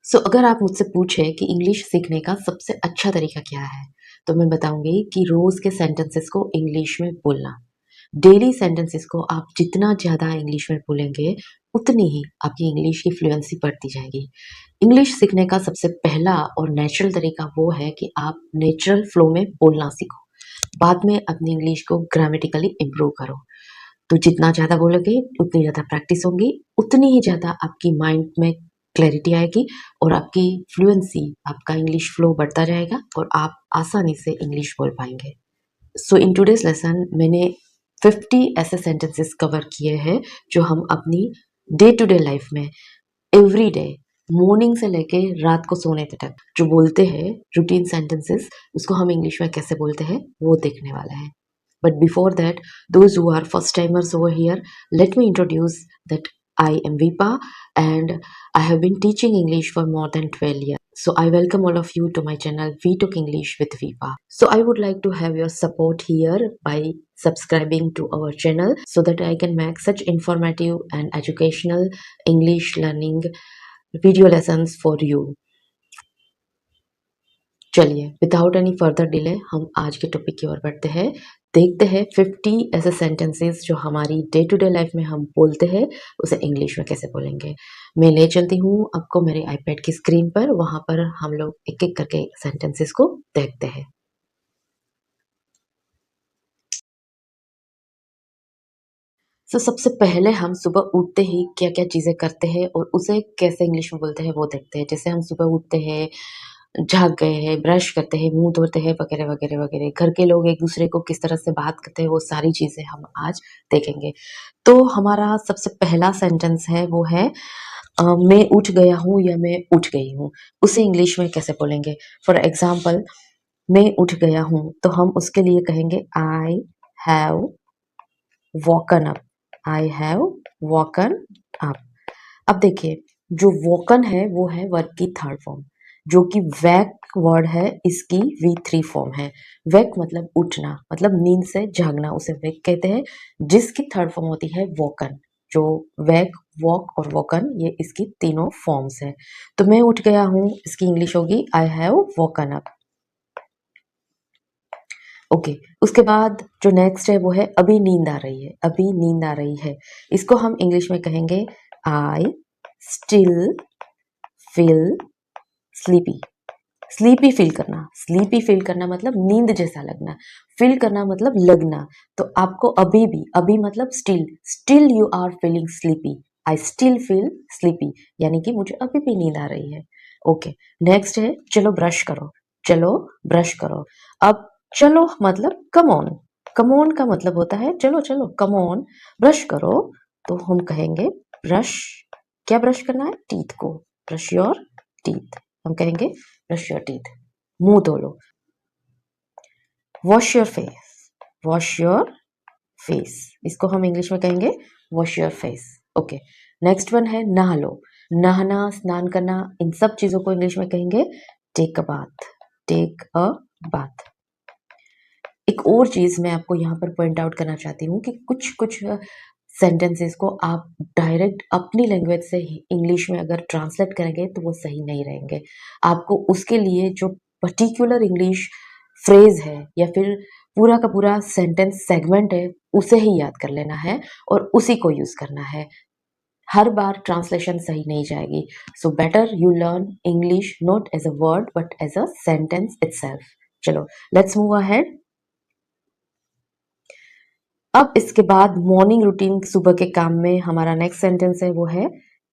अगर आप मुझसे पूछे कि इंग्लिश सीखने का सबसे अच्छा तरीका क्या है, तो मैं बताऊंगी कि रोज के सेंटेंसेस को इंग्लिश में बोलना। डेली सेंटेंसेस को आप जितना ज़्यादा इंग्लिश में बोलेंगे, उतनी ही आपकी इंग्लिश की फ्लुएंसी बढ़ती जाएगी। इंग्लिश सीखने का सबसे पहला और नेचुरल तरीका वो है कि आप नेचुरल फ्लो में बोलना सीखो। बाद में अपनी इंग्लिश को ग्रामेटिकली इम्प्रूव करो। तो जितना ज़्यादा बोलोगे, उतनी ज़्यादा प्रैक्टिस होगी, उतनी ही ज़्यादा आपकी माइंड में क्लैरिटी आएगी और आपकी फ्लुएंसी, आपका इंग्लिश फ्लो बढ़ता जाएगा और आप आसानी से इंग्लिश बोल पाएंगे। इन टुडेज लेसन मैंने 50 ऐसे सेंटेंसेस कवर किए हैं जो हम अपनी डे टू डे लाइफ में एवरी डे मॉर्निंग से लेके रात को सोने तक जो बोलते हैं रूटीन सेंटेंसेस, उसको हम इंग्लिश में कैसे बोलते हैं वो देखने वाला है। But before that, those who are first timers over here, let me introduce that I am Vipa and I have been teaching English for more than 12 years. So I welcome all of you to my channel We Talk English with Vipa. So I would like to have your support here by subscribing to our channel so that I can make such informative and educational English learning video lessons for you. चलिए without any further delay हम आज के topic की ओर बढ़ते हैं। देखते हैं 50 ऐसे सेंटेंसेस जो हमारी डे टू डे लाइफ में हम बोलते हैं उसे इंग्लिश में कैसे बोलेंगे। मैं ले चलती हूँ आपको मेरे आईपैड की स्क्रीन पर, वहां पर हम लोग एक एक करके सेंटेंसेस को देखते हैं। सबसे पहले हम सुबह उठते ही क्या क्या चीजें करते हैं और उसे कैसे इंग्लिश में बोलते हैं वो देखते हैं। जैसे हम सुबह उठते हैं, झाग गए हैं, ब्रश करते हैं, मुंह धोते हैं, वगैरह वगैरह वगैरह। घर के लोग एक दूसरे को किस तरह से बात करते हैं वो सारी चीजें हम आज देखेंगे। तो हमारा सबसे पहला सेंटेंस है वो है मैं उठ गया हूँ या मैं उठ गई हूँ। उसे इंग्लिश में कैसे बोलेंगे? फॉर एग्जाम्पल, मैं उठ गया हूँ तो हम उसके लिए कहेंगे I have woken up. I have woken up. अब देखिए, जो वॉकन है वो है वर्ब की थर्ड फॉर्म, जो कि वैक वर्ड है, इसकी V3 फॉर्म है। वैक मतलब उठना, मतलब नींद से जागना, उसे वैक कहते हैं, जिसकी थर्ड फॉर्म होती है वॉकन। जो वैक, वॉक और वॉकन, ये इसकी तीनों फॉर्म्स है। तो मैं उठ गया हूँ, इसकी इंग्लिश होगी आई हैव वॉकन अप। ओके, उसके बाद जो नेक्स्ट है वो है अभी नींद आ रही है। अभी नींद आ रही है, इसको हम इंग्लिश में कहेंगे आई still feel sleepy. Sleepy feel करना, स्लीपी फील करना मतलब नींद जैसा लगना, फील करना मतलब लगना। तो आपको अभी भी, अभी मतलब still, still you are feeling sleepy. I still feel sleepy, यानी कि मुझे अभी भी नींद आ रही है। ओके, नेक्स्ट है चलो ब्रश करो। चलो ब्रश करो। अब चलो मतलब कम ऑन। कम ऑन का मतलब होता है चलो चलो, कम ऑन ब्रश करो। तो हम कहेंगे ब्रश, क्या ब्रश करना है? टीथ को। ब्रश योर टीथ, हम कहेंगे ब्रश योर टीथ, मुंह धो लो। Wash your face, wash your face, इसको हम इंग्लिश में कहेंगे wash your face. Okay, next one है नहा लो। नहाना, स्नान करना, इन सब चीजों को इंग्लिश में कहेंगे take a bath. Take a bath. एक और चीज मैं आपको यहाँ पर पॉइंट आउट करना चाहती हूँ कि कुछ कुछ सेंटेंसेस को आप डायरेक्ट अपनी लैंग्वेज से इंग्लिश में अगर ट्रांसलेट करेंगे तो वो सही नहीं रहेंगे। आपको उसके लिए जो पर्टिकुलर इंग्लिश फ्रेज है या फिर पूरा का पूरा सेंटेंस सेगमेंट है, उसे ही याद कर लेना है और उसी को यूज करना है। हर बार ट्रांसलेशन सही नहीं जाएगी। So better you learn English not as a word but as a sentence itself. चलो लेट्स मूव अहेड। अब इसके बाद मॉर्निंग रूटीन, सुबह के काम में हमारा नेक्स्ट सेंटेंस है वो है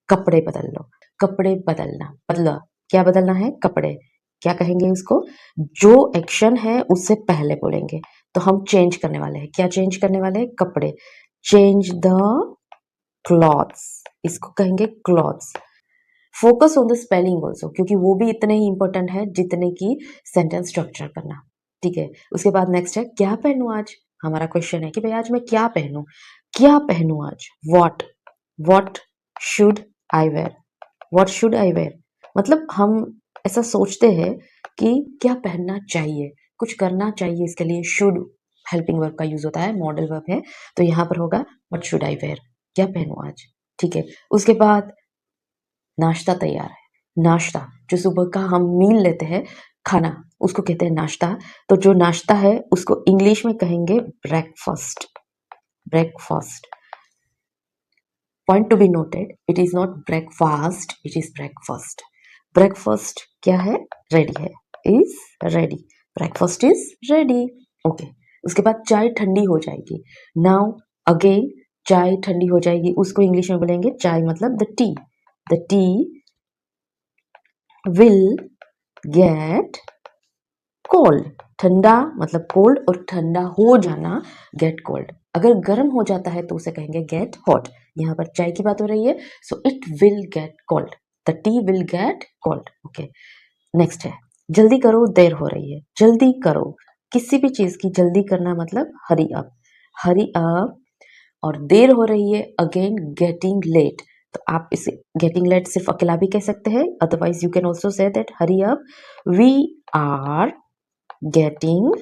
कपड़े बदल लो। कपड़े बदलना, बदला, क्या बदलना है? कपड़े। क्या कहेंगे उसको? जो एक्शन है उससे पहले बोलेंगे, तो हम चेंज करने वाले हैं। क्या चेंज करने वाले हैं? कपड़े। चेंज द क्लॉथ्स, इसको कहेंगे clothes. Focus on the spelling also, क्योंकि वो भी इतने ही इंपॉर्टेंट है जितने की सेंटेंस स्ट्रक्चर करना। ठीक है, उसके बाद नेक्स्ट है क्या पहनूं आज। हमारा क्वेश्चन है कि भाई आज मैं क्या पहनूं, क्या पहनूं आज। What should I wear, what should I wear, मतलब हम ऐसा सोचते हैं कि क्या पहनना चाहिए, कुछ करना चाहिए, इसके लिए शुड हेल्पिंग वर्ब का यूज होता है, मॉडल वर्ब है। तो यहाँ पर होगा व्हाट शुड आई वेयर, क्या पहनूं आज। ठीक है, उसके बाद नाश्ता तैयार है। नाश्ता, जो सुबह का हम मील लेते हैं खाना, उसको कहते हैं नाश्ता। तो जो नाश्ता है उसको इंग्लिश में कहेंगे breakfast. Breakfast. Point to be noted, it is not breakfast, it is breakfast. Breakfast क्या है? रेडी है, is ready. Breakfast is ready. Okay, उसके बाद चाय ठंडी हो जाएगी। नाउ अगेन चाय ठंडी हो जाएगी, उसको इंग्लिश में बोलेंगे चाय मतलब the T. The T will get cold. ठंडा मतलब कोल्ड, और ठंडा हो जाना गेट कोल्ड। अगर गर्म हो जाता है तो उसे कहेंगे गेट हॉट। यहाँ पर चाय की बात हो रही है, so it will get cold. The T will get cold. Okay, next है जल्दी करो, देर हो रही है। जल्दी करो, किसी भी चीज की जल्दी करना मतलब हरी अप। Hurry up. और देर हो रही है, अगेन गेटिंग लेट। तो आप इसे गेटिंग लेट सिर्फ अकेला भी कह सकते हैं, otherwise you can also say that hurry up, we are getting,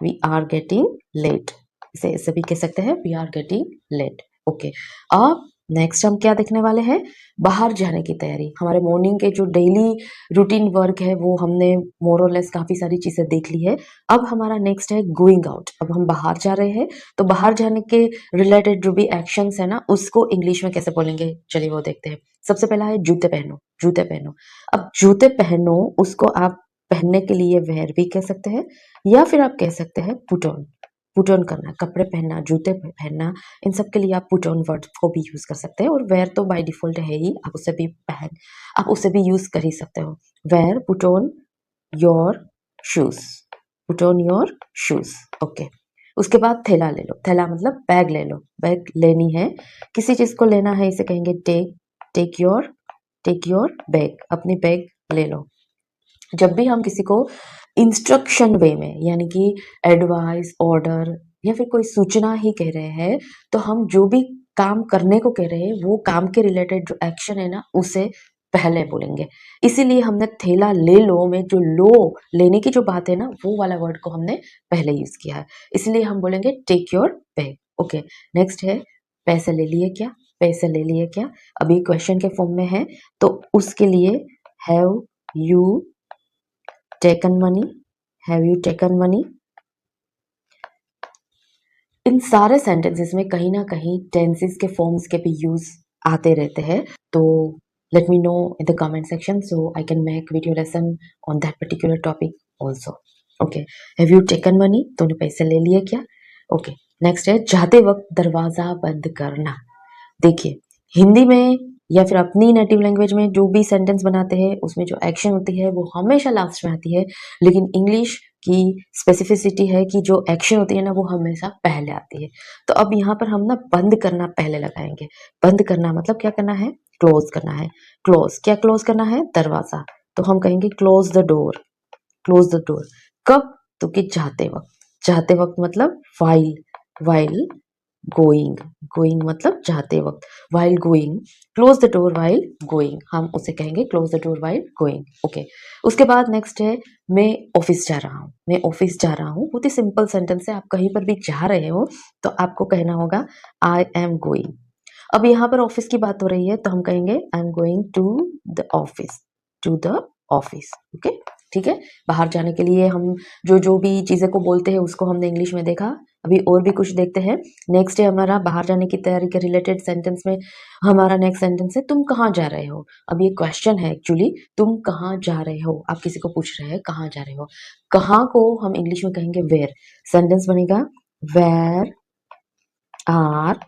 we are getting late. इसे ऐसे भी कह सकते हैं, we are getting late. Okay, अब नेक्स्ट हम क्या देखने वाले हैं? बाहर जाने की तैयारी। हमारे मॉर्निंग के जो डेली रूटीन वर्क है वो हमने मोर और लेस काफी सारी चीजें देख ली है। अब हमारा नेक्स्ट है गोइंग आउट। अब हम बाहर जा रहे हैं, तो बाहर जाने के रिलेटेड जो भी एक्शंस है ना, उसको इंग्लिश में कैसे बोलेंगे, चलिए वो देखते हैं। सबसे पहला है जूते पहनो। जूते पहनो। अब जूते पहनो, उसको आप पहनने के लिए वेयर भी कह सकते हैं, या फिर आप कह सकते हैं पुट ऑन। पुट ऑन करना, कपड़े पहनना, जूते पहनना, इन सब के लिए आप पुट ऑन वर्ड को भी यूज कर सकते हैं। और वेयर तो बाय डिफॉल्ट है ही, आप उसे भी यूज कर ही सकते हो। Wear, put on your shoes. Put on your shoes. Okay, उसके बाद थैला ले लो। थैला मतलब बैग ले लो। बैग लेनी है, किसी चीज को लेना है, इसे कहेंगे टेक योर बैग। अपनी बैग ले लो। जब भी हम किसी को इंस्ट्रक्शन वे में, यानी कि एडवाइस, ऑर्डर या फिर कोई सूचना ही कह रहे हैं, तो हम जो भी काम करने को कह रहे हैं वो काम के रिलेटेड जो एक्शन है ना, उसे पहले बोलेंगे। इसीलिए हमने थैला ले लो में जो लो लेने की जो बात है ना, वो वाला वर्ड को हमने पहले यूज किया है, इसलिए हम बोलेंगे take your bag. Okay, next है पैसे ले लिए क्या? पैसे ले लिए क्या? अभी क्वेश्चन के फॉर्म में है, तो उसके लिए have you taken money, have you taken money. इन सारे सेंटेंसेस में कहीं ना कहीं टेंसेस के फॉर्म्स के भी यूज आते रहते हैं। तो let me know in the comment section so I can make video lesson on that particular topic also. Okay, have you taken money, तूने पैसे ले लिए क्या? ओके, नेक्स्ट है जाते वक्त दरवाजा बंद करना। देखिए, हिंदी में या फिर अपनी नेटिव लैंग्वेज में जो भी सेंटेंस बनाते हैं उसमें जो एक्शन होती है वो हमेशा लास्ट में आती है, लेकिन इंग्लिश की स्पेसिफिसिटी है कि जो एक्शन होती है ना वो हमेशा पहले आती है। तो अब यहाँ पर हम ना बंद करना पहले लगाएंगे। बंद करना मतलब क्या करना है? क्लोज करना है। क्लोज, क्या क्लोज करना है? दरवाजा। तो हम कहेंगे close the door. Close the door. कब? तो कि जाते वक्त। जाते वक्त मतलब वाइल। While going. गोइंग मतलब जाते वक्त। While going, close the door while going, हम उसे कहेंगे close the door while going. Okay, उसके बाद नेक्स्ट है मैं ऑफिस जा रहा हूँ। मैं ऑफिस जा रहा हूँ, बहुत ही सिंपल सेंटेंस है। आप कहीं पर भी जा रहे हो तो आपको कहना होगा आई एम गोइंग। अब यहाँ पर ऑफिस की बात हो रही है तो हम कहेंगे I am going to the office. To the office. Okay, ठीक है। बाहर जाने के लिए हम जो जो भी चीजें को बोलते हैं उसको हमने इंग्लिश में देखा। अभी और भी कुछ देखते हैं। नेक्स्ट है हमारा बाहर जाने की तैयारी के रिलेटेड सेंटेंस में हमारा नेक्स्ट सेंटेंस है तुम कहाँ जा रहे हो। अब ये क्वेश्चन है एक्चुअली, तुम कहाँ जा रहे हो, आप किसी को पूछ रहे हैं कहाँ जा रहे हो। कहाँ को हम इंग्लिश में कहेंगे वेयर। सेंटेंस बनेगा where are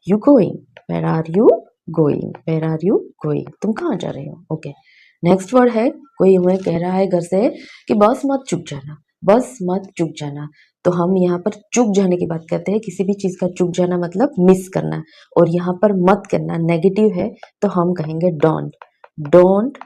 you going. Where are you going. Where are you going, तुम कहाँ जा रहे हो। ओके, नेक्स्ट वर्ड है कोई हमें कह रहा है घर से कि बस मत चुक जाना। बस मत चुक जाना, तो हम यहाँ पर चुक जाने की बात करते हैं। किसी भी चीज का चुक जाना मतलब मिस करना, और यहाँ पर मत करना नेगेटिव है, तो हम कहेंगे don't. Don't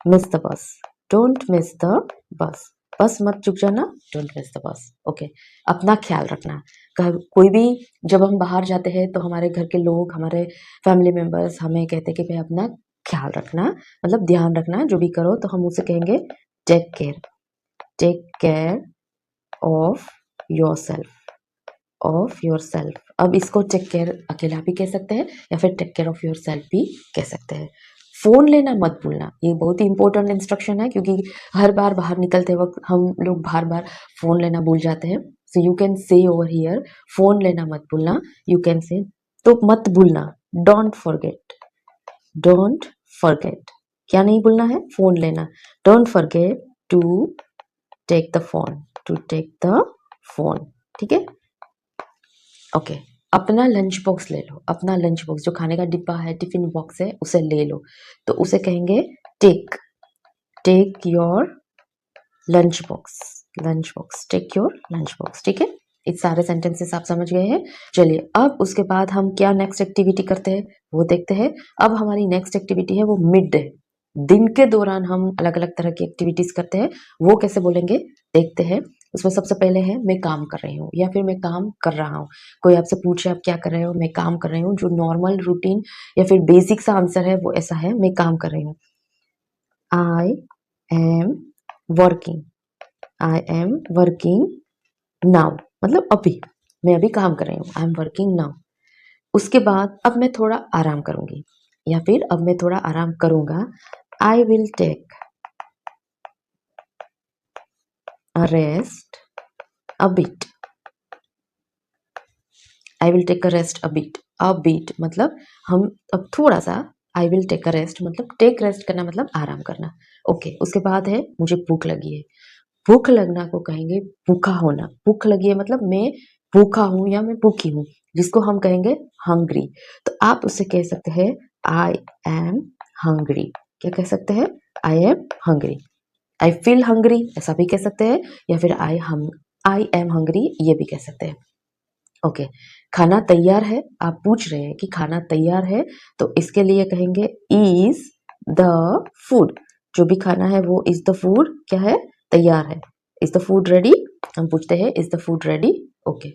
miss the bus. Don't miss the bus. बस मत चुक जाना, don't miss the bus. Okay, अपना ख्याल रखना। कोई भी जब हम बाहर जाते हैं तो हमारे घर के लोग, हमारे फैमिली मेंबर्स हमें कहते हैं कि भाई अपना ख्याल रखना, मतलब ध्यान रखना जो भी करो, तो हम उसे कहेंगे take care. Take care of yourself. Of yourself. अब इसको टेक केयर अकेला भी कह सकते हैं या फिर take care of yourself भी कह सकते हैं। फोन लेना मत भूलना, ये बहुत ही इंपॉर्टेंट इंस्ट्रक्शन है क्योंकि हर बार बाहर निकलते वक्त हम लोग बार बार फोन लेना भूल जाते हैं। So you can say over here, phone लेना मत भूलना, यू कैन से, तो मत भूलना, डोंट फॉरगेट, डोंट फॉरगेट, क्या नहीं भूलना है, फोन लेना, don't forget to take the phone, to take the phone, ठीक है। ओके, अपना लंच बॉक्स ले लो, अपना लंच बॉक्स जो खाने का डिब्बा है, टिफिन बॉक्स है, उसे ले लो, तो उसे कहेंगे take, take your lunch box, lunch box, take your lunch box, ठीक है। इस सारे सेंटेंसेस आप समझ गए हैं। चलिए अब उसके बाद हम क्या नेक्स्ट एक्टिविटी करते हैं वो देखते हैं। अब हमारी नेक्स्ट एक्टिविटी है वो मिड डे, दिन के दौरान हम अलग अलग तरह की एक्टिविटीज करते हैं, वो कैसे बोलेंगे देखते हैं। उसमें सबसे पहले है मैं काम कर रही हूँ या फिर मैं काम कर रहा हूँ। कोई आपसे पूछे आप क्या कर रहे हो, मैं काम कर रही हूँ, जो नॉर्मल रूटीन या फिर बेसिक सा आंसर है वो ऐसा है, मैं काम कर रही हूँ। I am working, I am working now, मतलब अभी, मैं अभी काम कर रही हूँ, आई एम वर्किंग नाउ। उसके बाद अब मैं थोड़ा आराम करूंगी या फिर अब मैं थोड़ा आराम करूंगा, I will take a rest a bit, I will take a rest a bit मतलब हम अब थोड़ा सा, I will take a rest मतलब टेक रेस्ट करना मतलब आराम करना। ओके, उसके बाद है मुझे भूख लगी है, भूख लगना को कहेंगे भूखा होना, भूख लगी है मतलब मैं भूखा हूं या मैं भूखी हूं, जिसको हम कहेंगे हंग्री। तो आप उससे कह सकते हैं आई एम हंग्री, क्या कह सकते हैं, I am hungry, I feel hungry ऐसा भी कह सकते हैं, या फिर आई एम हंग्री ये भी कह सकते हैं। ओके, खाना तैयार है, आप पूछ रहे हैं कि खाना तैयार है, तो इसके लिए कहेंगे इज द फूड, जो भी खाना है वो इज द फूड क्या है, तैयार है, इज द फूड रेडी, हम पूछते हैं is the food ready. Okay,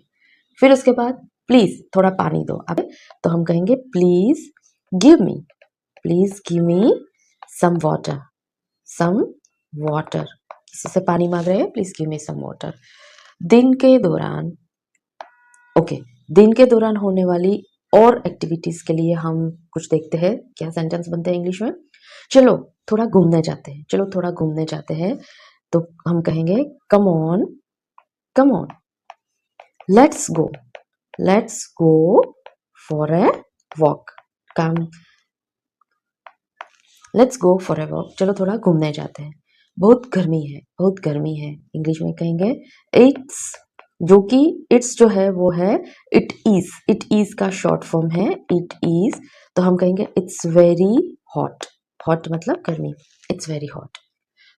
फिर उसके बाद प्लीज थोड़ा पानी दो अब, तो हम कहेंगे please give me, please give me some water, some water, किसी से पानी मांग रहे हैं, please give me some water. दिन के दौरान, ओके, दिन के दौरान होने वाली और एक्टिविटीज के लिए हम कुछ देखते हैं क्या सेंटेंस बनते हैं इंग्लिश में। चलो थोड़ा घूमने जाते हैं, चलो थोड़ा घूमने जाते हैं, तो हम कहेंगे come on, come on, let's go, let's go for a walk, come, let's go for a walk, चलो थोड़ा घूमने जाते हैं। बहुत गर्मी है, बहुत गर्मी है, इंग्लिश में कहेंगे इट्स, जो कि इट्स जो है वो है इट इज का शॉर्ट फॉर्म है इट इज, तो हम कहेंगे इट्स वेरी हॉट, हॉट मतलब गर्मी, इट्स वेरी हॉट।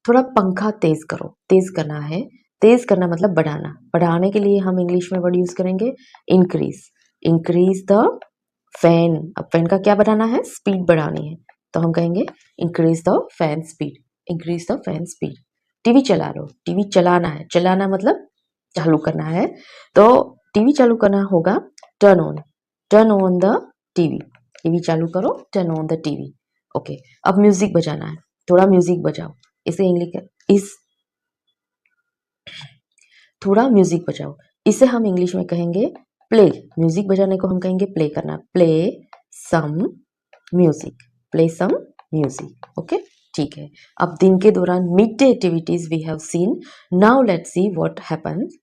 थोड़ा पंखा तेज करो, तेज करना है, तेज करना मतलब बढ़ाना, बढ़ाने के लिए हम इंग्लिश में वर्ड यूज करेंगे इंक्रीज, इंक्रीज द फैन, अब फैन का क्या बढ़ाना है, स्पीड बढ़ानी है, तो हम कहेंगे increase the fan speed, increase the fan speed. TV चला लो, टीवी चलाना है, चलाना मतलब चालू करना है, तो टीवी चालू करना होगा turn on, turn on the TV, TV चालू करो, turn on the TV. Okay, अब म्यूजिक बजाना है, थोड़ा म्यूजिक बजाओ, इसे इंग्लिश इस थोड़ा म्यूजिक बजाओ, इसे हम इंग्लिश में कहेंगे प्ले, म्यूजिक बजाने को हम कहेंगे प्ले करना, play some music, play some music. Okay, ठीक है। अब दिन के दौरान mid day activities we have seen, now let's see what happens.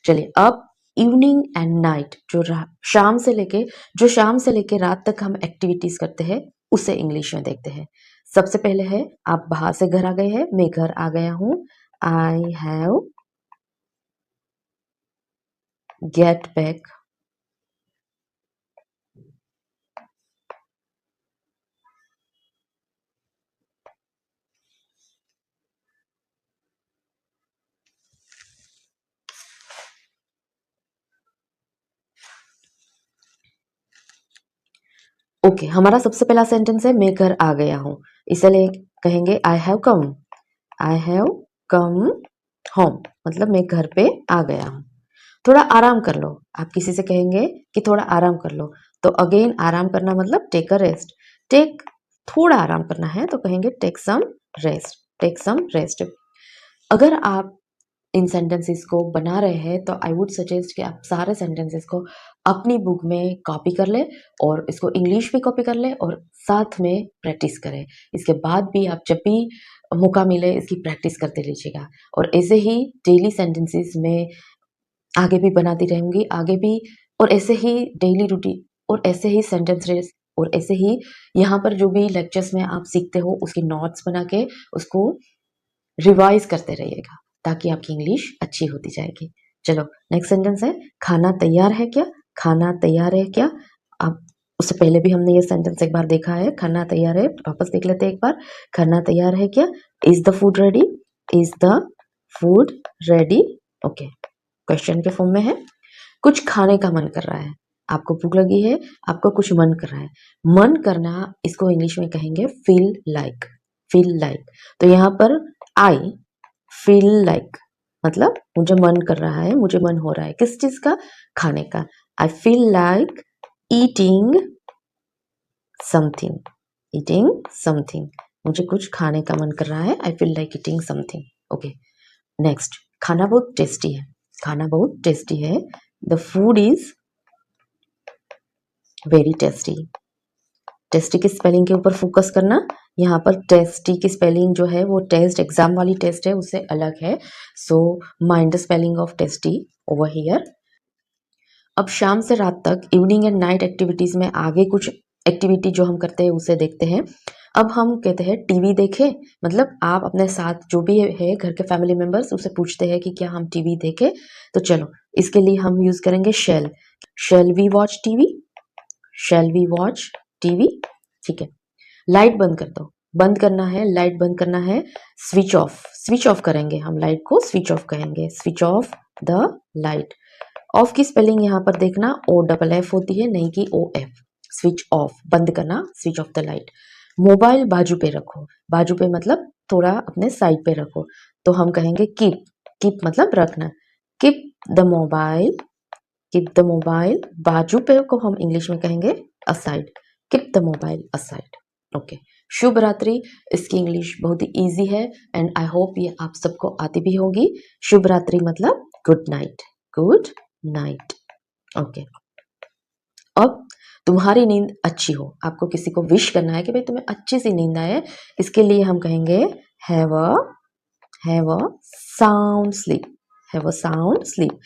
चलिए अब इवनिंग एंड नाइट, जो शाम से लेके रात तक हम एक्टिविटीज करते हैं उसे इंग्लिश में देखते हैं। सबसे पहले है आप बाहर से घर आ गए हैं, मैं घर आ गया हूं, I have get back, okay, हमारा सबसे पहला सेंटेंस है मैं घर आ गया हूं, इसलिए कहेंगे I have come, I have come home मतलब मैं घर पे आ गया हूं। थोड़ा आराम कर लो, आप किसी से कहेंगे कि थोड़ा आराम कर लो, तो अगेन आराम करना मतलब टेक अ रेस्ट, टेक, थोड़ा आराम करना है तो कहेंगे take some rest, take some rest. अगर आप इन सेंटेंसेस को बना रहे हैं तो आई वुड सजेस्ट कि आप सारे सेंटेंसेस को अपनी बुक में कॉपी कर ले और इसको इंग्लिश भी कॉपी कर ले और साथ में प्रैक्टिस करें। इसके बाद भी आप जब भी मौका मिले इसकी प्रैक्टिस करते लीजिएगा और ऐसे ही डेली सेंटेंसेस में आगे भी बनाती रहूँगी आगे भी, और ऐसे ही डेली रूटीन और ऐसे ही सेंटेंसेस और ऐसे ही यहाँ पर जो भी लेक्चर्स में आप सीखते हो उसकी नोट्स बना के उसको रिवाइज करते रहिएगा ताकि आपकी इंग्लिश अच्छी होती जाएगी। चलो नेक्स्ट सेंटेंस है, खाना तैयार है क्या? खाना तैयार है क्या? आप उससे पहले भी हमने ये सेंटेंस एक बार देखा है, खाना तैयार है, वापस देख लेते हैं एक बार। खाना तैयार है क्या? Is the food ready? Is the food ready? Okay, question के फॉर्म में है। कुछ खाने का मन कर रहा है, आपको भूख लगी है, आपको कुछ मन कर रहा है। मन करना इसको इंग्लिश में कहेंगे फील लाइक। फील लाइक, तो यहाँ पर आई फील लाइक मतलब मुझे मन कर रहा है, मुझे मन हो रहा है किस चीज का? खाने का। I feel like eating something. Eating something, मुझे कुछ खाने का मन कर रहा है। I feel like eating something. Okay, next, खाना बहुत टेस्टी है। खाना बहुत टेस्टी है। The food is very tasty. Tasty की स्पेलिंग के ऊपर फोकस करना। यहाँ पर टेस्टी की स्पेलिंग जो है वो टेस्ट एग्जाम वाली टेस्ट है उससे अलग है, so mind the spelling of tasty over here. अब शाम से रात तक इवनिंग एंड नाइट एक्टिविटीज में आगे कुछ एक्टिविटी जो हम करते हैं उसे देखते हैं। अब हम कहते हैं टीवी देखें, मतलब आप अपने साथ जो भी है घर के फैमिली मेंबर्स उसे पूछते हैं कि क्या हम टीवी देखें। तो चलो इसके लिए हम यूज करेंगे shall. Shall we watch TV? Shall we watch TV? ठीक है। लाइट बंद कर दो। बंद करना है, लाइट बंद करना है। स्विच ऑफ, स्विच ऑफ करेंगे हम, लाइट को स्विच ऑफ कहेंगे। Switch off the light. Of की स्पेलिंग यहाँ पर देखना ओ डबल एफ होती है, नहीं कि ओ एफ। स्विच ऑफ, बंद करना, switch off the light. Mobile बाजू पे रखो। बाजू पे मतलब थोड़ा अपने साइड पे रखो, तो हम कहेंगे कीप। कीप मतलब रखना। Keep the mobile, keep the mobile, बाजू पे को हम इंग्लिश में कहेंगे aside. Keep the mobile aside. Okay, शुभ रात्रि, इसकी इंग्लिश बहुत ही इजी है एंड आई होप ये आप सबको आती भी होगी। शुभ रात्रि मतलब good night. Good night. Okay, अब तुम्हारी नींद अच्छी हो, आपको किसी को विश करना है कि भाई तुम्हें अच्छी सी नींद आए, इसके लिए हम कहेंगे have a sound sleep. Have a sound sleep.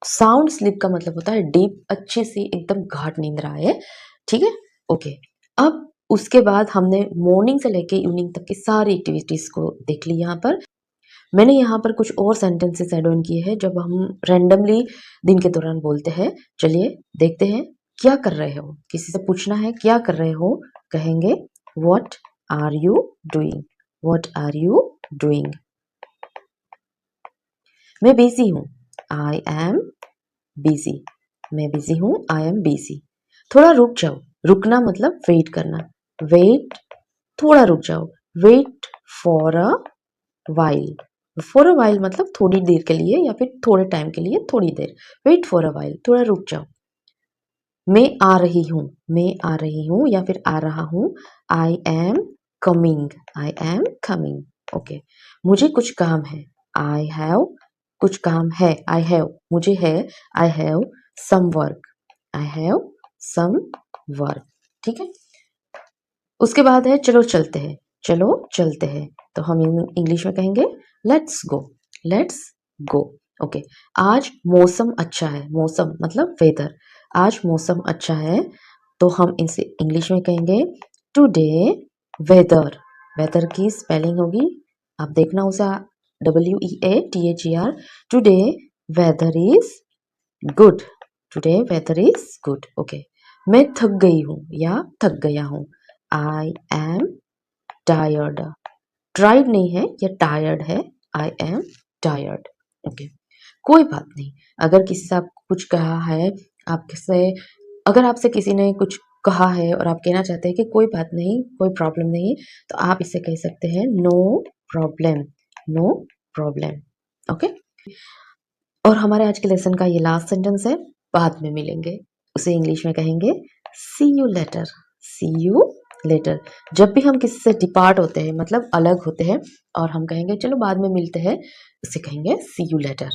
Sound sleep का मतलब होता है डीप, अच्छी सी एकदम गाढ़ नींद रहा है। ठीक है, ओके। अब उसके बाद हमने मॉर्निंग से लेके इवनिंग तक की सारी एक्टिविटीज को देख ली। यहाँ पर मैंने यहाँ पर कुछ और सेंटेंसेस एड ऑन किए हैं जब हम रैंडमली दिन के दौरान बोलते हैं। चलिए देखते हैं। क्या कर रहे हो, किसी से पूछना है क्या कर रहे हो, कहेंगे what are you doing? What are you doing? मैं बिजी हूँ, आई एम बिजी। मैं बिजी हूँ, आई एम बिजी। थोड़ा रुक जाओ। रुकना मतलब वेट करना। वेट, थोड़ा रुक जाओ। Wait for a while. For a while मतलब थोड़ी देर के लिए या फिर थोड़े टाइम के लिए, थोड़ी देर। वेट फॉर अ वाइल, थोड़ा रुक जाओ। मैं आ रही हूँ, मैं आ रही हूँ या फिर आ रहा हूँ। I am coming, I am coming. Okay, मुझे कुछ काम है। आई हैव, कुछ काम है, आई हैव, मुझे है। I have some work, I have some work. ठीक है, उसके बाद है चलो चलते हैं। चलो चलते हैं, तो हम इंग्लिश में कहेंगे let's go. Let's go. Okay, आज मौसम अच्छा है। मौसम मतलब वेदर। आज मौसम अच्छा है, तो हम इसे इंग्लिश में कहेंगे टुडे वेदर। वेदर की स्पेलिंग होगी, आप देखना उसे, WEATHER। Today weather is good. Today weather is good. Okay, मैं थक गई हूँ या थक गया हूँ। I am tired. ट्राइड नहीं है, ये टायर्ड है। I am tired. ओके, कोई बात नहीं। अगर किसी से आपको कुछ कहा है, आपसे अगर आपसे किसी ने कुछ कहा है और आप कहना चाहते हैं कि कोई बात नहीं, कोई प्रॉब्लम नहीं, तो आप इसे कह सकते हैं no problem. No problem. Okay, और हमारे आज के लेसन का ये लास्ट सेंटेंस है, बाद में मिलेंगे। उसे इंग्लिश में कहेंगे see you later. See you later. जब भी हम किसी से डिपार्ट होते हैं मतलब अलग होते हैं और हम कहेंगे चलो बाद में मिलते हैं, उसे कहेंगे सी यू लेटर।